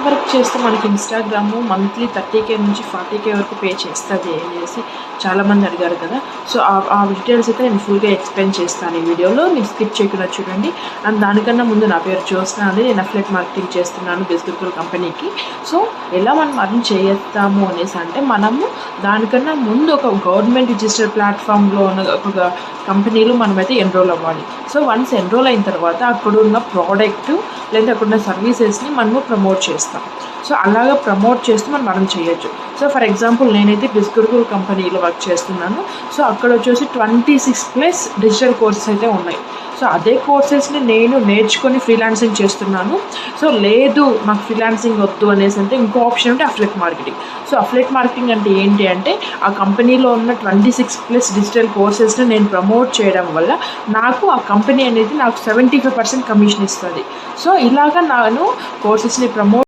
ఎంతవరకు చేస్తే మనకి ఇన్స్టాగ్రామ్ మంత్లీ 30K నుంచి 40K వరకు పే చేస్తుంది అనేసి చాలామంది అడిగారు కదా. సో ఆ డీటెయిల్స్ అయితే నేను ఫుల్గా ఎక్స్ప్లెయిన్ చేస్తాను ఈ వీడియోలో, మీరు స్కిప్ చేయకుండా చూడండి. అండ్ దానికన్నా ముందు నా పేరు జ్యోత్స్న అండి, నేను అఫిలియేట్ మార్కెటింగ్ చేస్తున్నాను బిస్గురుకుల్ కంపెనీకి. సో ఎలా మనం అర్న్ చేస్తాము అనేసి అంటే, మనము దానికన్నా ముందు ఒక గవర్నమెంట్ రిజిస్టర్డ్ ప్లాట్ఫామ్లో ఉన్న ఒక కంపెనీలో మనమైతే ఎన్రోల్ అవ్వాలి. సో వన్స్ ఎన్రోల్ అయిన తర్వాత అక్కడ ఉన్న ప్రోడక్ట్ లేదా అక్కడ ఉన్న సర్వీసెస్ని మనము ప్రమోట్ చేస్తాం. సో అలాగా ప్రమోట్ చేస్తూ మనం అర్న్ చేయొచ్చు. సో ఫర్ ఎగ్జాంపుల్ నేనైతే బిస్గురుకుల్ కంపెనీలో వర్క్ చేస్తున్నాను. సో అక్కడ వచ్చేసి 26+ డిజిటల్ కోర్సెస్ అయితే ఉన్నాయి. సో అదే కోర్సెస్ని నేను నేర్చుకొని ఫ్రీలాన్సింగ్ చేస్తున్నాను. సో లేదు నాకు ఫ్రీలాన్సింగ్ వద్దు అనేసి అంటే ఇంకో ఆప్షన్ అంటే affiliate marketing. So affiliate marketing అంటే ఏంటి అంటే, ఆ కంపెనీలో ఉన్న 26+ డిజిటల్ కోర్సెస్ని నేను ప్రమోట్ చేయడం వల్ల నాకు ఆ కంపెనీ అనేది నాకు 75% కమిషన్ ఇస్తుంది. సో ఇలాగా నేను కోర్సెస్ని ప్రమోట్